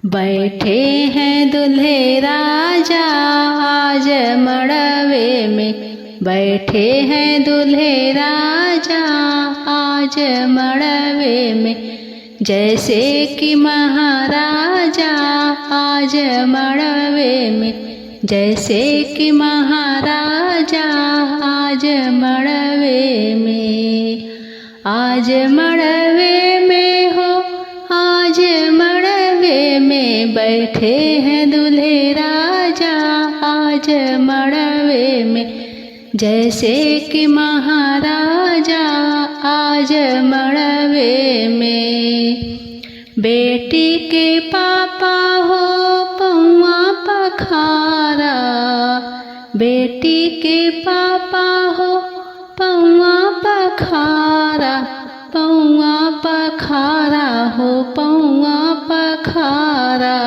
बैठे हैं दुल्हे राजा आज मड़वे में, बैठे हैं दुल्हे राजा आज मड़वे में। जैसे कि महाराजा आज मड़वे में, जैसे कि महाराजा आज मड़वे में। आज मड़वे में हो, आज मड़वे में बैठे हैं दुल्हे राजा आज मड़वे में। जैसे कि महाराजा आज मड़वे में। बेटी के पापा हो पौआ पखारा, बेटी के पापा हो पौआ पखारा, पौआ पखारा हो पौआ पखारा।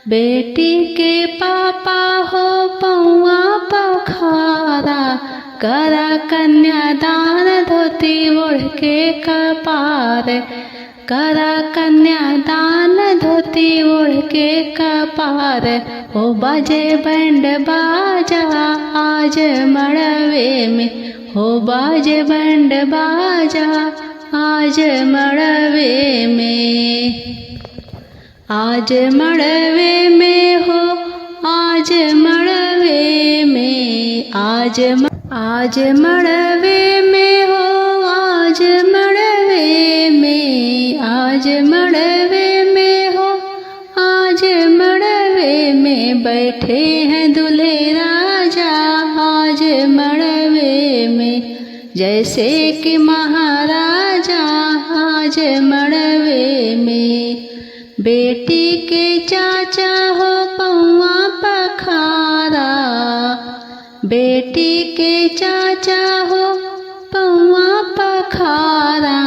बेटी के पापा हो पौआ पखारा, करा कन्यादान धोती ओढ़ के कपार, करा कन्यादान धोती ओढ़ के कपार। हो बाजे बैंड बाजा आज मड़वे में, हो बाजे बैंड बाजा आज मड़वे में। आज मड़वे में हो, आज मड़वे में, आज मड़वे में हो, आज मड़वे में, आज मड़वे में हो, आज मड़वे में। बैठे हैं दुल्हे राजा आज मड़वे में, जैसे कि महाराजा आज मड़वे में। बेटी के चाचा हो पौआ पखारा, बेटी के चाचा हो पौआ पखारा,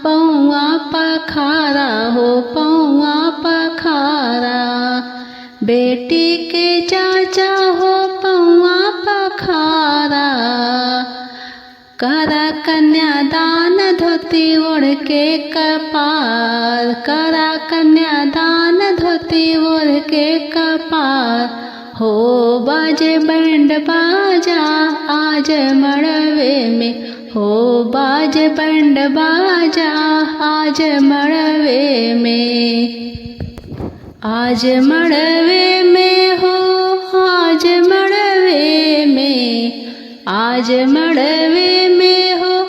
पौआ पखारा हो पौआ पखारा। बेटी के चाचा हो पौआ पखारा, करा कन्यादान धोती ओढ़ के कपार, करा कन्यादान धोती ओढ़ के कपार। हो बाजे बैंड बाजा आज मड़वे में, हो बाजे बैंड बाजा आज मड़वे में। आज मड़वे में हो, आज मड़वे में, आज मड़वे में हो,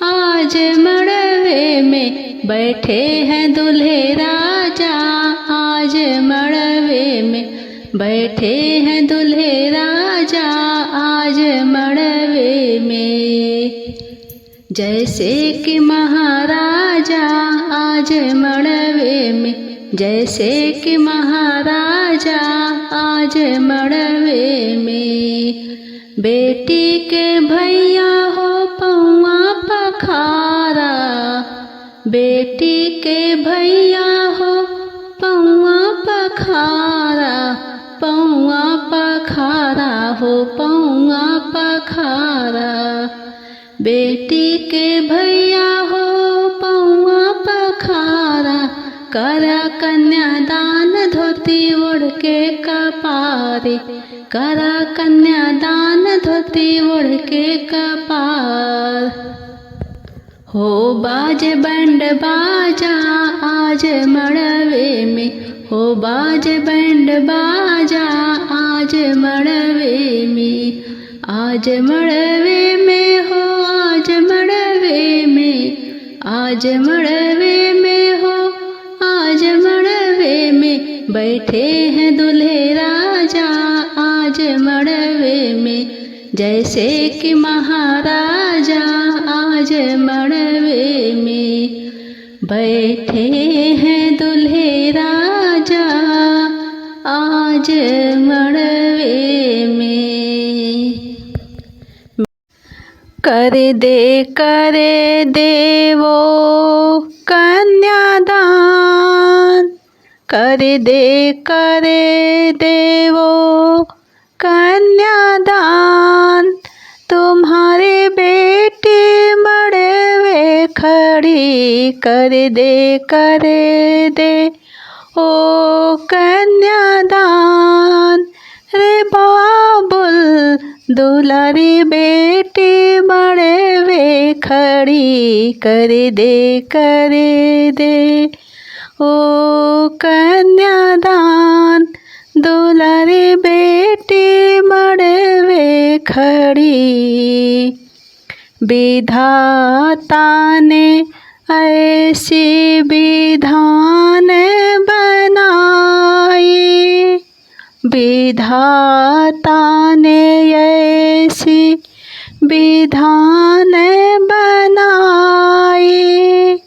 आज मड़वे में। बैठे हैं दुल्हे राजा आज मड़वे में, बैठे हैं दुल्हे राजा आज मड़वे में। जैसे कि महाराजा आज मड़वे में, जैसे कि महाराजा आज मड़वे में। बेटी के भैया हो पौआ पखारा, बेटी के भैया हो पौआ पखारा, पौआ पखारा हो पौआ पखारा। बेटी के भैया हो पौआ पखारा, करा कन्यादान धोती ओढ़ के कपारे, करा कन्यादान धोती ओढ़ के कपार। हो बाजे बैंड बाजा आज मड़वे में, हो बाजे बैंड बाजा आज मड़वे में। आज मड़वे में हो, आज मड़वे में, आज मड़वे में हो, आज मड़वे में। बैठे हैं दुल्हे राजा आज मड़वे में, जैसे कि महाराजा आज मड़वे में। बैठे हैं दुल्हे राजा आज मड़वे में। कर दे वो कन्यादान, कर दे वो कन्यादान। तुम्हारी बेटी मड़वे खड़ी कर दे ओ कन्यादान रे बाबुल दुलारी बेटी मड़े वे खड़ी कर दे ओ कन्यादान दुलारी बेटी मड़े वे खड़ी। विधाता ने ऐसी विधान बनाई, विधाता ने ऐसी विधान बनाई।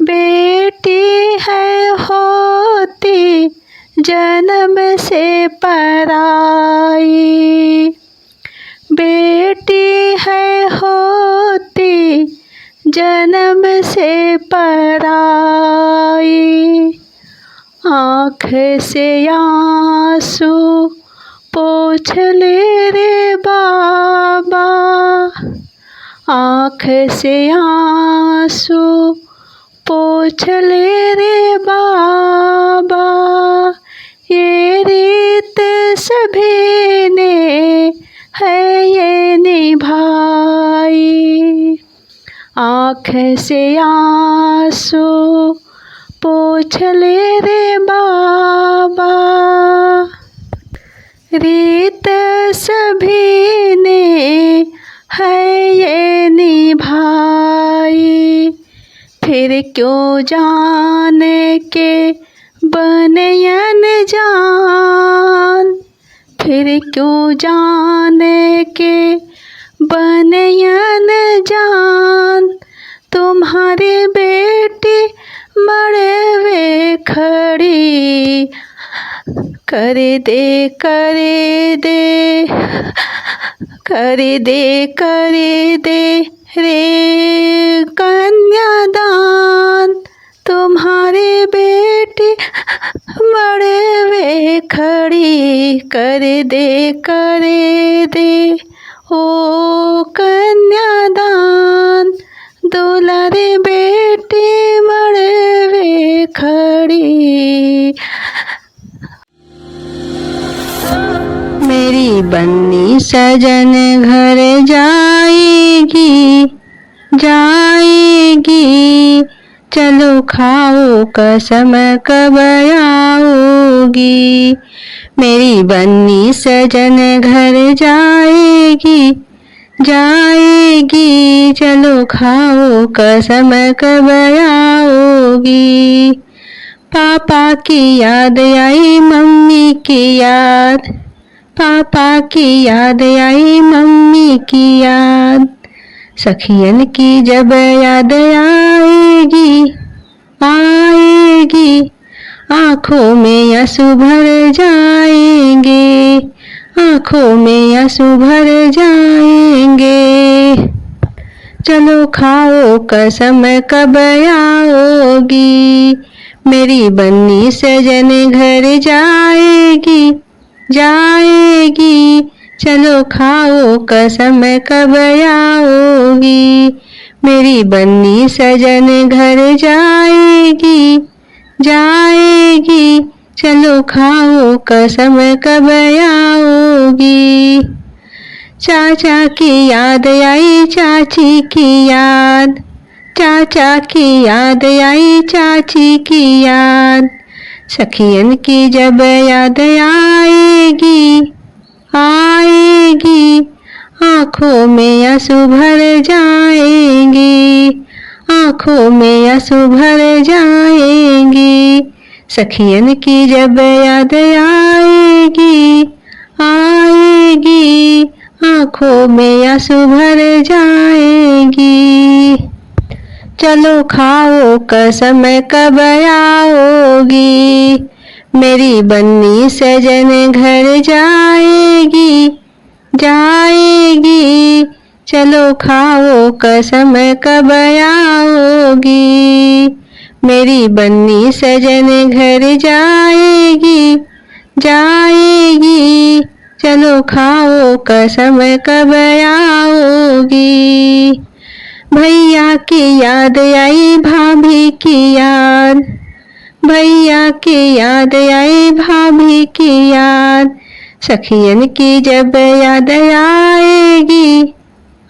बेटी है होती जन्म से पराई, बेटी है होती जन्म से पराई। आँख से आंसू पोंछ ले रे बाबा, आँख से आंसू पोंछ ले रे बाबा। ये रीत सभी ने है ये निभाई, आँख से आंसू पोंछ ले रे बाबा। रीत सभी ने है ये निभाई, फिर क्यों जाने के बने अनजान, फिर क्यों जाने के बने अनजान। तुम्हारी बेटी मड़े वे खड़ी कर दे रे कन्यादान। तुम्हारी बेटी मड़े वे खड़ी कर दे ओ कन्यादान दुलारी बेटी मड़े वे खड़ी। मेरी बन्नी सजन घर जाएगी, चलो खाओ कसम कब आओगी। मेरी बन्नी सजन घर जाएगी, चलो खाओ कसम कब आओगी। पापा की याद आई मम्मी की याद, पापा की याद आई मम्मी की याद। सखियन की जब याद आएगी, आँखों में आंसू भर जाएंगे, आँखों में आंसू भर जाएंगे। चलो खाओ कसम कब आओगी। मेरी बन्नी सजन घर जाएगी, चलो खाओ कसम कब आओगी। मेरी बन्नी सजन घर जाएगी, चलो खाओ कसम कब आओगी। चाचा की याद आई चाची की याद, चाचा की याद आई चाची की याद। सखियन की जब याद आएगी, आँखों में आंसू भर जाएंगे, आँखों में आंसू भर जाएंगे। सखियन की जब याद आएगी, आँखों में आंसू भर जाएंगी। चलो खाओ कसम कब आओगी। मेरी बन्नी सजन घर जाएगी, चलो खाओ कसम कब आओगी। मेरी बन्नी सजन घर जाएगी, चलो खाओ कसम कब आओगी। भैया की याद आई भाभी की याद, भैया की याद आई भाभी की याद, सखियन की जब याद आएगी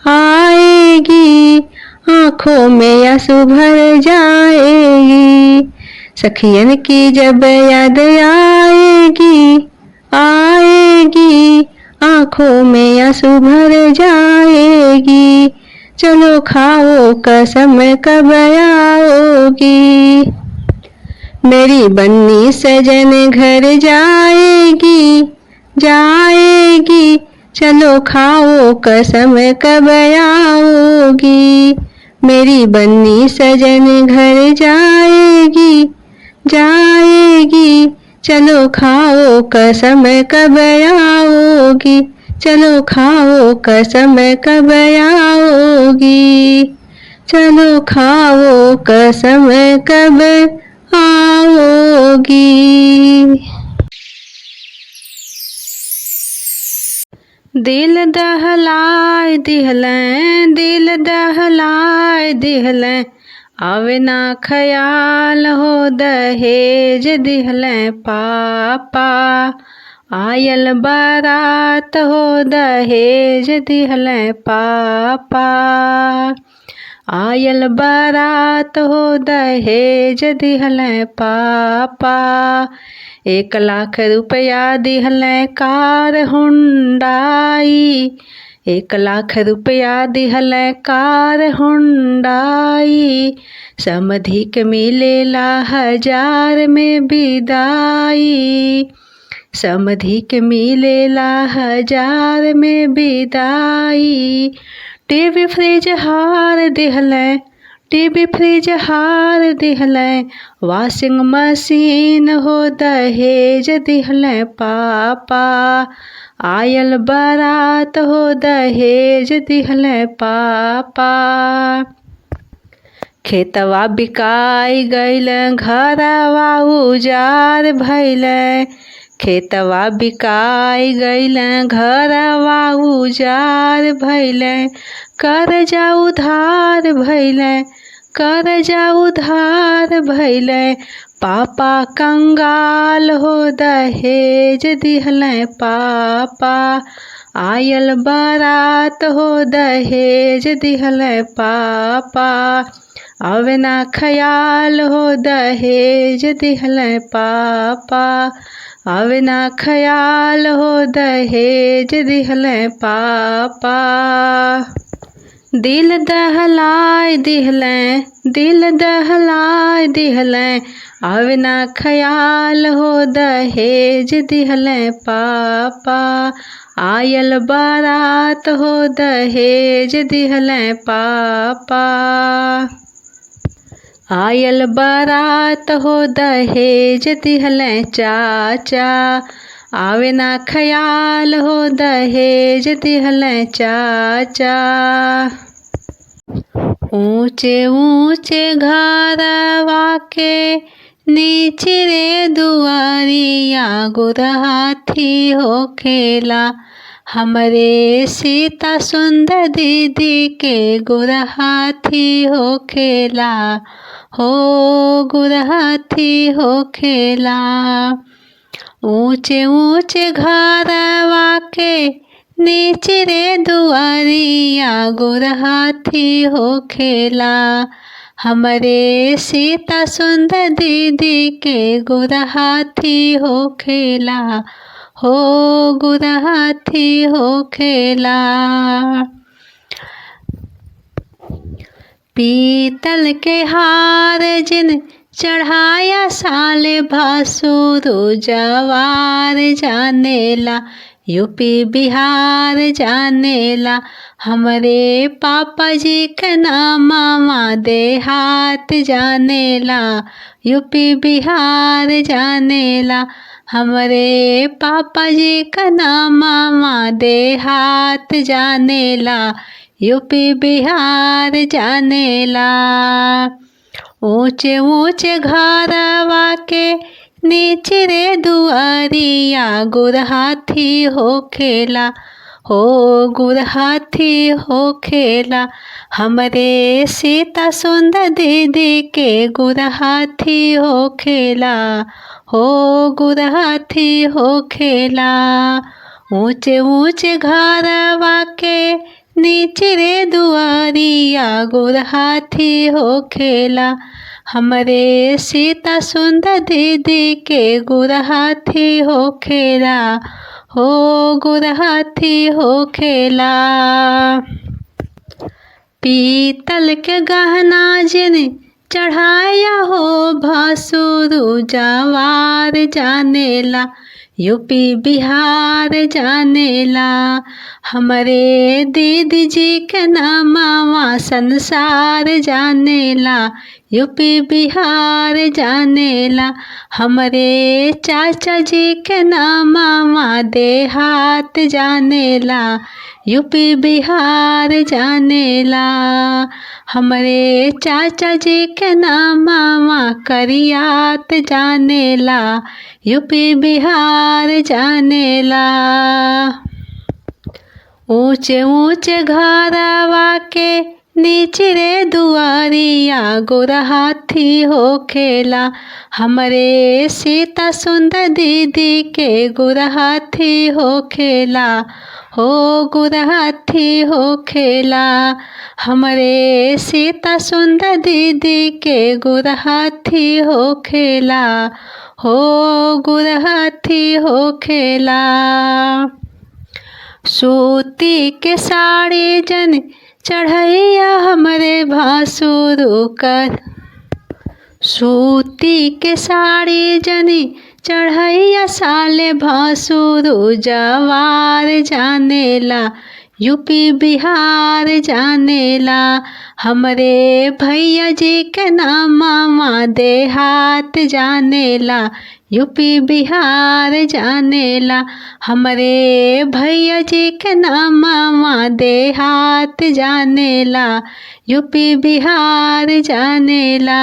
आएगी, आँखों में आंसू भर जाएगी। सखियन की जब याद आएगी आएगी, आँखों में आंसू भर जाएगी। चलो खाओ कसम कब आओगी। मेरी बन्नी सजन घर जाएगी जाएगी, चलो खाओ कसम कब आओगी। मेरी बन्नी सजन घर जाएगी जाएगी, चलो खाओ कसम कब आओगी। चलो खाओ कसम कब आओगी। चलो खाओ कसम कब आओगी। दिल दहलाए दिहलें दिल दहलाए दिहलें, आवे ना ख्याल हो दहेज दिहलें पापा। आयल बारात हो दहेज दिहलें पापा। आयल बारात हो दहेज दिहलें पापा। 1 लाख रुपया दिहलें कार हुंडाई। 1 लाख रुपया दिहलें कार हुंडाई। समधी के मिलेला 1000 में विदाई। समधी के मिलेला 1000 में विदाई। टीवी फ्रिज हार दिहलें टीवी फ्रिज हार दिहलें, वॉशिंग मशीन हो दहेज दिहलें पापा। आयल बारात हो दहेज दिहलें पापा। खेतवा बिकाई गईल घरवा उजाड़ भइले। खेतवा बिकाई गईल घरवा उजाड़ भइले। कर्जा उधार भइले कर्जा उधार भइले। पापा कंगाल हो दहेज दिहलें पापा। आयल बारात हो दहेज दिहलें पापा। आवे ना ख्याल हो दहेज दिहलें पापा। आवे ना ख्याल हो दहेज दिहलें पापा। दिल दहलाए दिहलें दिल दहलाए दिहलें, आवे ना ख्याल हो दहेज दिहलें पापा। आयल बारात हो दहेज दिहलें पापा। आयल बारात हो दहेज दिहलें चाचा। आवे ना ख्याल हो दहेज दिहलें चाचा। ऊंचे ऊंचे घरवा के नीचे रे दुआरिया गुरहाथी होखेला। हमरे सीता सुंदर दीदी के गुरहाथी होखेला। हो गुरहाथी होखेला। ऊंचे ऊंचे घरवा के नीचे रे दुआरिया गुरहाथी होखेला। हमरे सीता सुंदर दीदी के गुरहाथी होखेला। हो गुरहाथी होखेला। पीतल के हार जिन चढ़ाया साले भासुरु जवार जानेला। यूपी बिहार जानेला। हमरे पापा जी के नामा देहात जानेला। यूपी बिहार जानेला। हमरे पापा जी का नामा देहात जानेला। यूपी बिहार जानेला। ऊंचे ऊंचे घरवा के नीचे रे दुआरिया गुरहाथी होखेला। हो गुर हाथी हो खेला हमरे सीता सुंदर दीदी के गुर हाथी हो खेला हो गुर हाथी हो खेला। ऊंचे ऊंचे घरवा के नीचे रे दुआरिया गुर हाथी हो खेला हमरे सीता सुंदर दीदी के गुर हाथी हो खेला हो गुर हाथी हो खेला। पीतल के गहना जिन चढ़ाया हो भासुरु जवार जानेला यूपी बिहार जानेला हमरे दीदी जी के नामवा संसार जानेला यूपी बिहार जानेला हमरे चाचा जी के नामवा देहात जानेला यूपी बिहार जानेला हमरे चाचा जी के नामवा करियात जानेला यूपी बिहार जानेला। ऊंचे ऊंचे घरवा के नीचे रे दुआरिया गुर हाथी हो खेला हमरे सीता सुंदर दीदी के गुर हाथी हो खेला हो गुर हाथी हो खेला हमरे सीता सुंदर दीदी के गुर हाथी हो खेला हो गुर हाथी हो खेला। सूती के साड़ी जन चढ़ैया हमरे भासुरु कर सूती के साड़ी जनी चढ़ैया साले भासुरु जवार जानेला यूपी बिहार जानेला हमरे भैया जी के नामवा देहात जानेला यूपी बिहार जानेला हमरे भैया जी के नामवा देहात जानेला यूपी बिहार जानेला।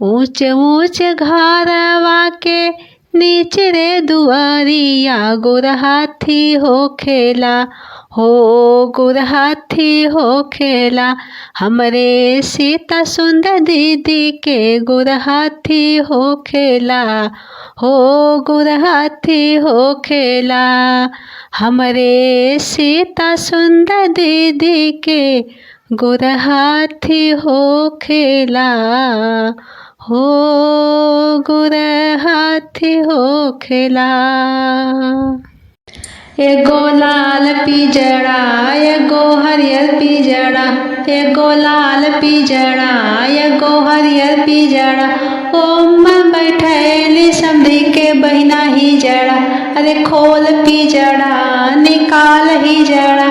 ऊंचे ऊंचे घरवा के नीचे रे दुआरिया गुर हाथी हो खेला हो गुर हाथी हो खेला हमरे सीता सुंदर दीदी के गुर हाथी हो खेला हो गुर हाथी हो खेला हमरे सीता सुंदर दीदी के गुर हाथी हो खेला हो गुर हाथी हो खेला। एगो लाल पिजड़ा एगो हरियर पिजड़ा एगो लाल पिजड़ा एगो हरियर पिजड़ा ओमा बैठैली समधी के बहिना ही जड़ा अरे खोल पिजड़ा निकाल ही जड़ा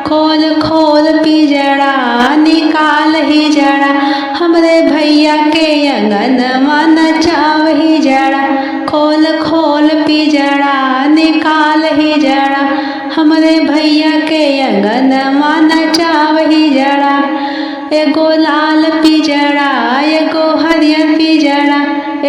खोल खोल पिजड़ा निकाल ही जड़ा हमरे भैया के अंगनवा नचाव ही जड़ा खोल खोल पिजड़ा निकाल ही जड़ा हमरे भैया के अंगनवा नचाव ही जड़ा। एगो लाल पिजड़ा एगो हरियर पिजड़ा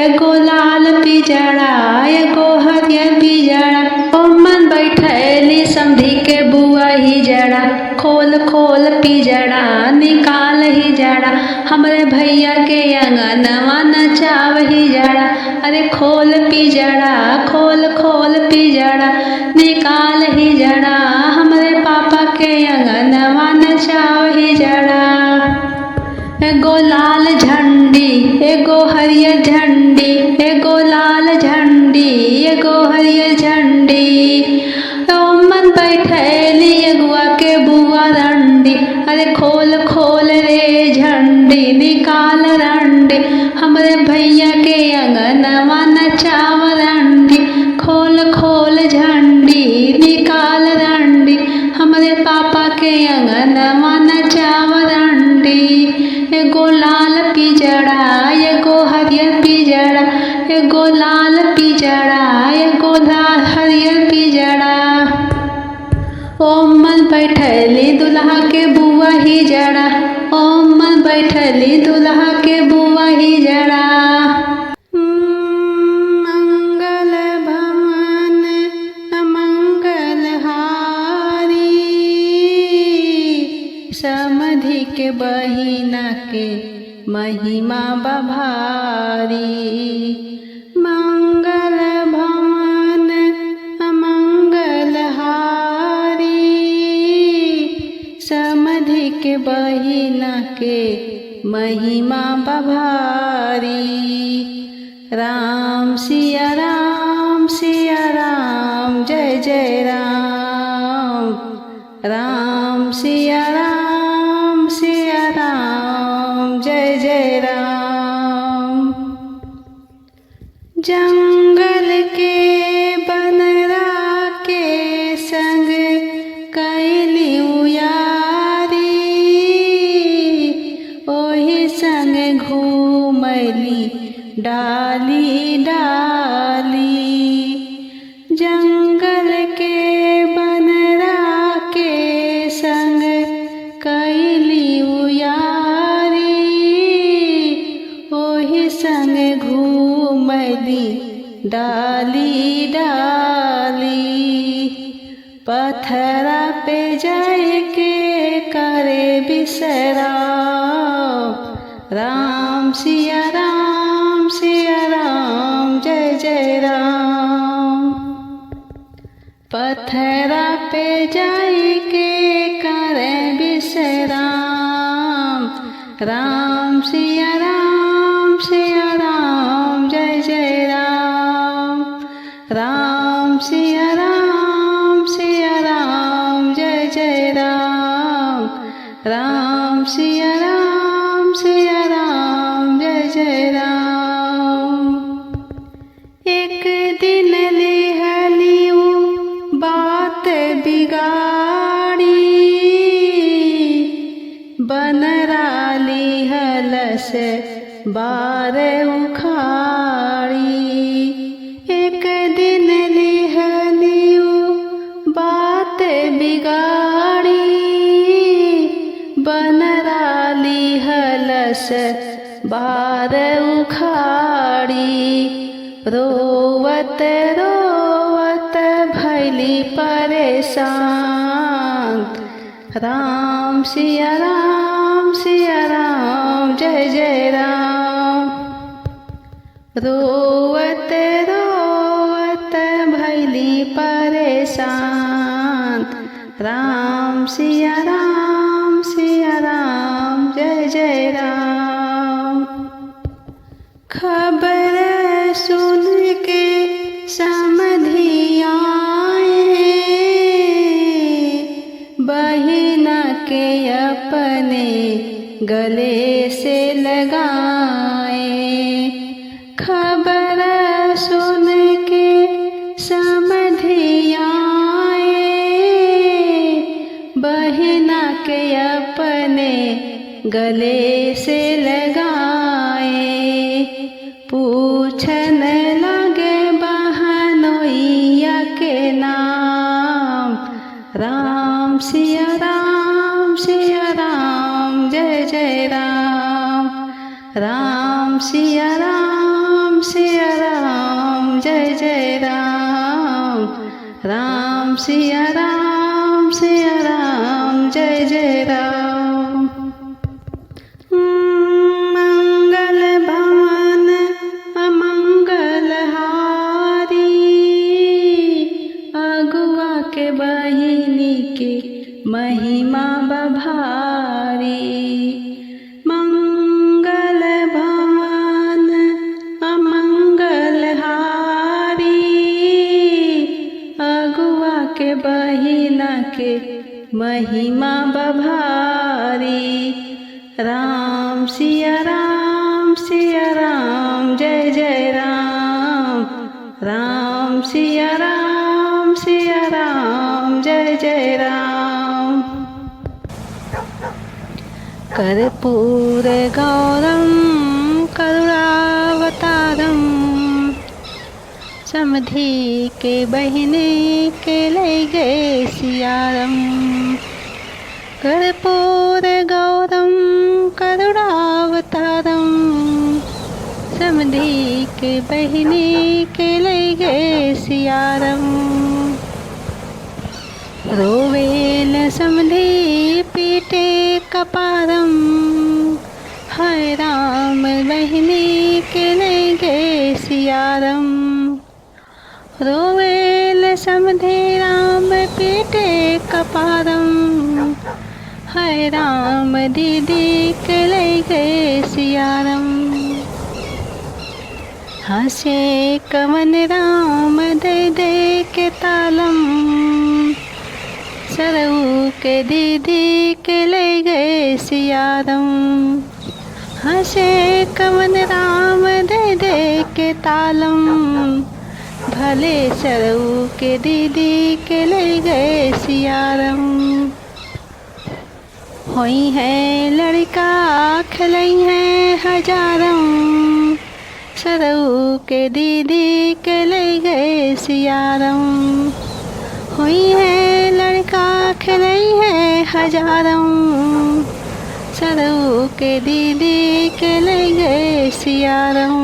एगो लाल पिजड़ा एगो हरियर पिजड़ा ओमन बैठैली समधी के बुआ ही जड़ा खोल खोल पिजड़ा निकाल ही जड़ा हमरे भैया के अंगनवा नचाव ही जड़ा अरे खोल पिजड़ा खोल खोल पिजड़ा निकाल ही जड़ा हमरे पापा के अंगनवा नचाव ही जड़ा। एगो लाल झंडी एगो हरियर झंडी एगो लाल झंडी एगो हरियर झंडी ओमन बैठैली अगुआ के बुआ रंडी अरे खोल खोल रे झंडी निकाल रंडी हमरे भैया के अंगनवा नचाव रंडी खोल खोल झंडी निकाल रंडी हमरे पापा के अंगनवा नचाव रंडी। एगो लाल पिजड़ा एगो हरियर पिजड़ा एगो लाल पिजड़ा एगो हरियर पिजड़ा ओमन बैठैली दुल्हा के बुआ ही जड़ा ओमन बैठैली दुल्हा के बुआ ही जड़ा। मंगल भवन मंगल हारी महिमा बभारी। मंगल भवन अमंगल हारी, समधि के बहिना के महिमा बभारी। राम सिया राम जय जय राम। राम सिया राम जय जय राम। जंगल के बनरा के संग कैली उयारी, ओही संग घूमली डाली डाली। जंगल के बनरा के संग कैली उयारी, ओही संग घूमली डाली डाली। पत्थरा पे जाए के करे बिसराव, राम सिया राम जय जय राम। पत्थरा पे जाए के करे बिसराव, राम सिया राम जय जय राम। राम सिया राम जय जय राम। राम सिया राम जय जय राम। एक दिन लिहलियू बात बिगाड़ी, बनरा लिहलस बार उखाड़ी। एक दिन लिहलियू बात बिगाड़ी, बनरा लिहलस बार उखाड़ी। रोवत रोवत भैली परेशान, राम सिया राम जय जय राम। रोवत रोवत भैली परेशान, राम सिया राम जय जय राम। खबर सुन के समधि आए, बहिना के अपने गले से लगाए। खबर सुन के समधि आए, बहिना के अपने गले से लगाए। पूछन लगे बहनोइया के नाम, राम सिया राम जय जय राम। राम सिया राम जय जय राम। राम सिया राम जय जय राम। मंगल भवन अमंगल हारी, अगुआ के बहिनी के महिमा बभारी। मंगल भवन अमंगल हारी, अगुआ के बहिना के महिमा बभारी। राम सिया राम जय जय राम। राम सिया राम जय जय राम। कर्पूर गौरम करुणावतारम, समधि के बहिने के ले गए सियारम। कर्पूर गौरम करुणावतारम, समधि के बहिने के ले गए सियारम। रोवेल समधि पीटे कपारम, हाय राम सियारम। रोवेल समधे राम पीटे कपारम, हाय राम दीदी के ले गए सियारम। हंसे कवन राम दे दे के तालम, सरऊ के दीदी के ले गए सियारम। हंसे कवन राम दे दे के तालम, भले सरऊ के दीदी के ले गए सियारम। होई है लड़का खिलई है हजारम, सरऊ के दीदी के ले गए सियारम। हुई है लड़का खिलई है हजारम, सरऊ के दीदी के ले गए सियारम।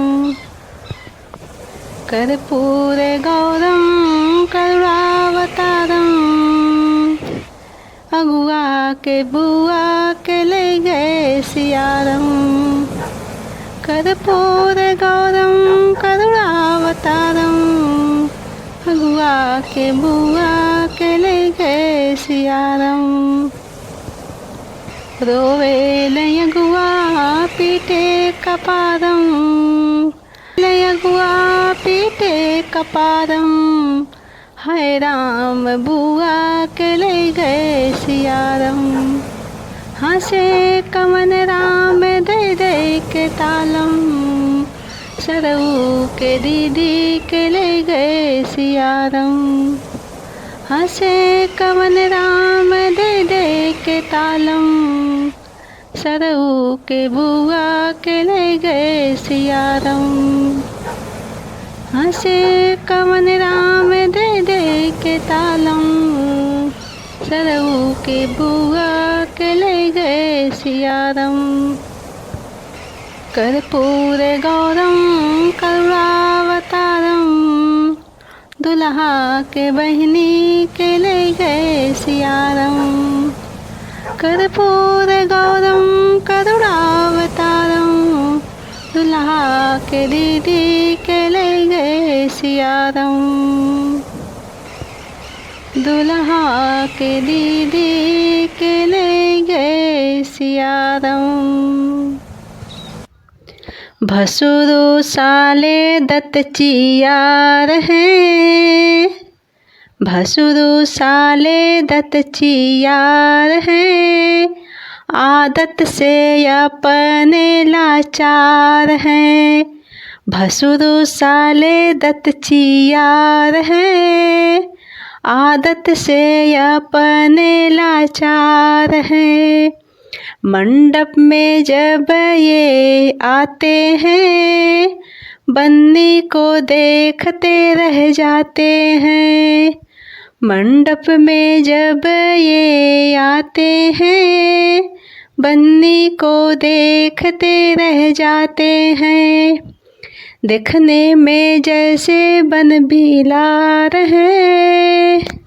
कर्पूर गौरम करुणावतारम, अगुआ के बुआ के ले गए सियारम। कर्पूर गौरम करुणावतारम, अगुआ के बुआ के ले गए सियारम। रोवे लयगुआ पीटे कपारम, लयगुआ पीटे कपारम, हाय राम बुआ के ले गए सियारम। हंसे कवन राम दे दे के तालम, सरऊ के दीदी के ले गए सियारम। हंसे कवन राम दे दे के तालम, सरऊ के बुआ के ले गए सियारम। हंसे कवन राम दे दे के तालम, सरऊ के बुआ के ले गए सियारम। कर्पूर गौरम करुणावतारम, दुल्हा के बहनी के ले गए सियारम। कर्पूर गौरम करुणावतारम, दुल्हा के दीदी के ले गए सियारम। दुल्हा के दीदी के ले गए सियारम। भसुरु साले दत्तचियार हैं, भसुरु साले दत्तचियार हैं, आदत से अपने लाचार हैं। भसुरु साले दत्तचियार हैं, आदत से अपने लाचार हैं। मंडप में जब ये आते हैं, बन्नी को देखते रह जाते हैं। मंडप में जब ये आते हैं, बन्नी को देखते रह जाते हैं। देखने में जैसे बन बिलार है,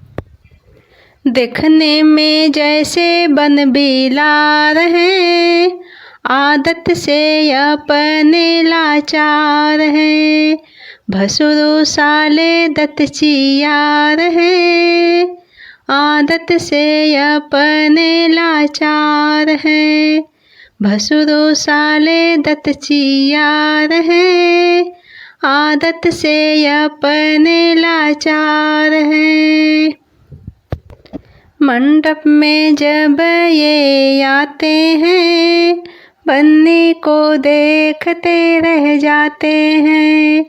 देखने में जैसे बन बिलार है, आदत से अपने लाचार है। भसुरु साले दत्तचियार है, आदत से अपने लाचार है। भसुरु साले दत्तचियार है, आदत से अपने लाचार है। मंडप में जब ये आते हैं, बन्नी को देखते रह जाते हैं।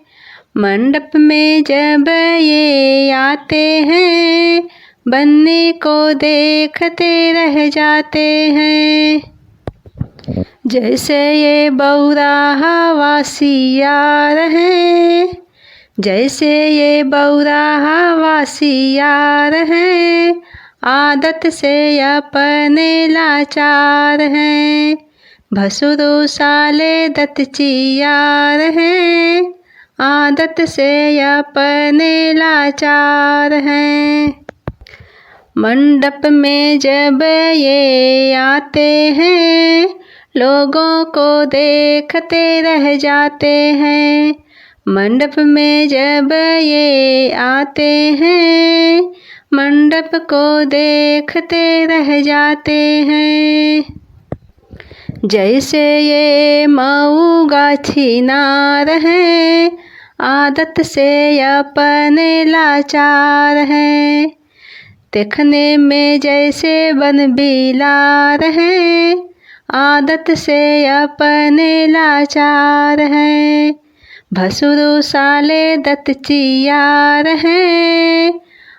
मंडप में जब ये आते हैं, बन्नी को देखते रह जाते हैं। जैसे ये बौराहा वासियार हैं, जैसे ये बौराहा वासियार हैं, आदत से अपने लाचार हैं। भसुरु साले दत्तचियार हैं, आदत से अपने लाचार हैं। मंडप में जब ये आते हैं, लोगों को देखते रह जाते हैं। मंडप में जब ये आते हैं, मंडप को देखते रह जाते हैं। जैसे ये मऊ गाछी नार है, आदत से अपने लाचार है। देखने में जैसे बन बिलार है, आदत से अपने लाचार है। भसुरु साले दत्त चियार है,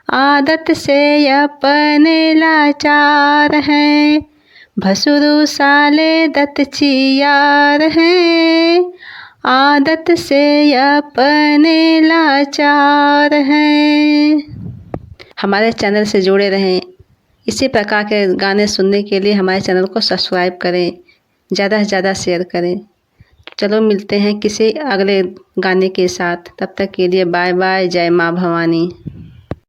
आदत से अपने लाचार है। भसुरु साले दत्त चियार है, आदत से अपने लाचार हैं। हमारे चैनल से जुड़े रहें। इसी प्रकार के गाने सुनने के लिए हमारे चैनल को सब्सक्राइब करें, ज़्यादा से ज़्यादा शेयर करें। चलो मिलते हैं किसी अगले गाने के साथ। तब तक के लिए बाय बाय। जय माँ भवानी।